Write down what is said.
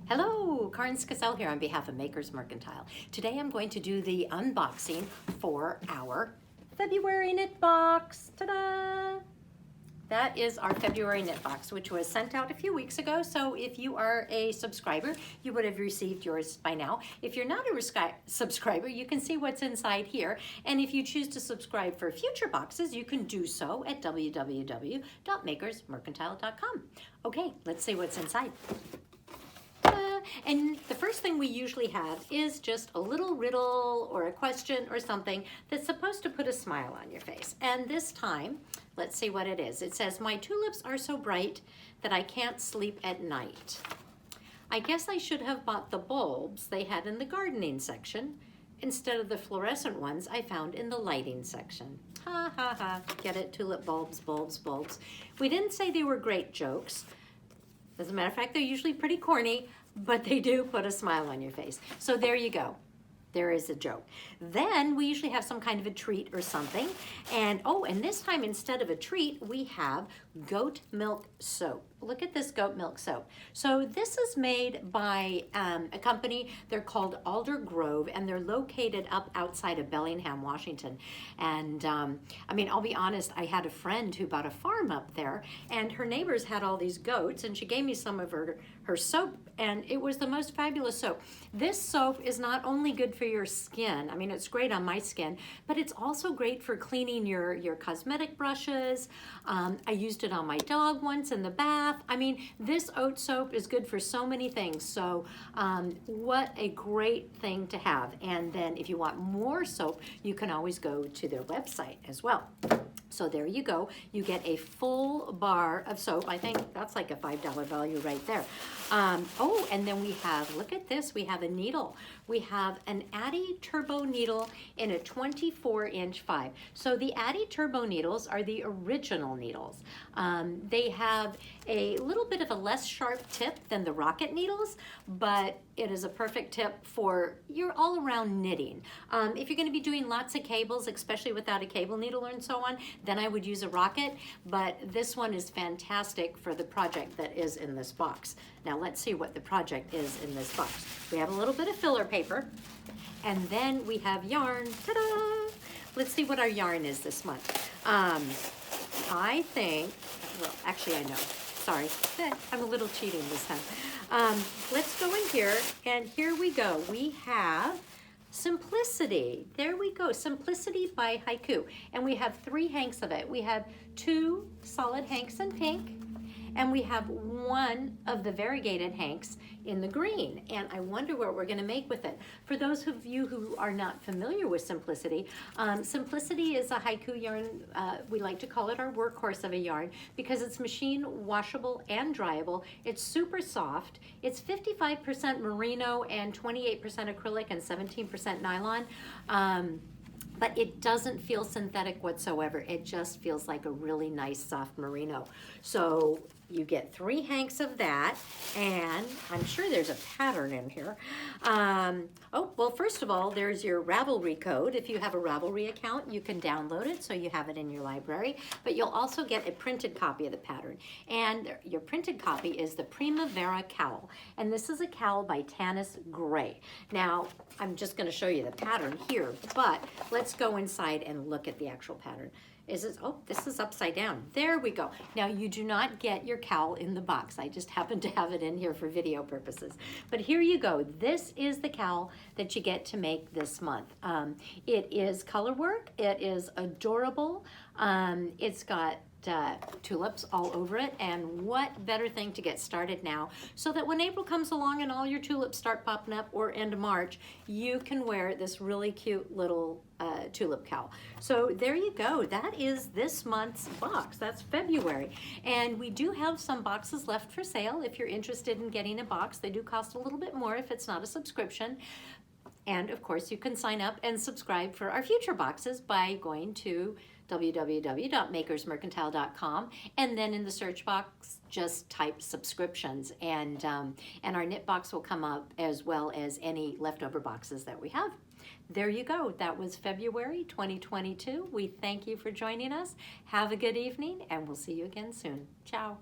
Hello, Karin Skacel here on behalf of Makers Mercantile. Today I'm going to do the unboxing for our February knit box. Ta-da! That is our February knit box, which was sent out a few weeks ago. So if you are a subscriber, you would have received yours by now. If you're not a subscriber, you can see what's inside here. And if you choose to subscribe for future boxes, you can do so at www.makersmercantile.com. Okay, let's see what's inside. And the first thing we usually have is just a little riddle or a question or something that's supposed to put a smile on your face. And this time, let's see what it is. It says, "My tulips are so bright that I can't sleep at night. I guess I should have bought the bulbs they had in the gardening section instead of the fluorescent ones I found in the lighting section." Ha ha ha, get it? Tulip bulbs, bulbs, bulbs. We didn't say they were great jokes. As a matter of fact, they're usually pretty corny, but they do put a smile on your face. So there you go. There is a joke. Then we usually have some kind of a treat or something. And and this time instead of a treat, we have goat milk soap. Look at this goat milk soap. So this is made by a company. They're called Alder, and they're located up outside of Bellingham, Washington. And I mean, I'll be honest, I had a friend who bought a farm up there, and her neighbors had all these goats, and she gave me some of her soap, and it was the most fabulous soap. This soap is not only good for your skin, I mean, it's great on my skin, but it's also great for cleaning your cosmetic brushes. I used it on my dog once in the bath. I mean, this oat soap is good for so many things. So what a great thing to have. And then if you want more soap, you can always go to their website as well. So there you go. You get a full bar of soap. I think that's like a $5 value right there. And then we have, look at this, we have a needle. We have an Addi Turbo needle in a 24-inch 5. So the Addi Turbo needles are the original needles. They have a little bit of a less sharp tip than the rocket needles, but it is a perfect tip for your all-around knitting. If you're going to be doing lots of cables, especially without a cable needle and so on, then I would use a rocket, but this one is fantastic for the project that is in this box. Now let's see what the project is in this box. We have a little bit of filler paper, and then we have yarn. Ta-da! Let's see what our yarn is this month. I think, well, actually I know. Sorry, I'm a little cheating this time. Let's go in here, and here we go. We have Simplicity. There we go, Simplicity by HiKoo. And we have 3 hanks of it. We have 2 solid hanks in pink, and we have 1 of the variegated hanks in the green. And I wonder what we're gonna make with it. For those of you who are not familiar with Simplicity, Simplicity is a HiKoo yarn. We like to call it our workhorse of a yarn because it's machine washable and dryable. It's super soft. It's 55% merino and 28% acrylic and 17% nylon. But it doesn't feel synthetic whatsoever. It just feels like a really nice soft merino. So you get 3 hanks of that, and I'm sure there's a pattern in here. Well, first of all, there's your Ravelry code. If you have a Ravelry account, you can download it so you have it in your library, but you'll also get a printed copy of the pattern. And your printed copy is the Primavera cowl, and this is a cowl by Tanis Gray. Now, I'm just gonna show you the pattern here, but let's go inside and look at the actual pattern. This is upside down. There we go. Now you do not get your cowl in the box. I just happen to have it in here for video purposes. But here you go. This is the cowl that you get to make this month. It is color work. It is adorable. It's got tulips all over it, and what better thing to get started now so that when April comes along and all your tulips start popping up, or end of March, you can wear this really cute little tulip cowl. So there you go. That is this month's box. That's February, and we do have some boxes left for sale. If you're interested in getting a box, they do cost a little bit more if it's not a subscription. And of course, you can sign up and subscribe for our future boxes by going to www.makersmercantile.com, and then in the search box just type subscriptions, and our knit box will come up, as well as any leftover boxes that we have. There you go. That was February 2022. We thank you for joining us. Have a good evening, and we'll see you again soon. Ciao.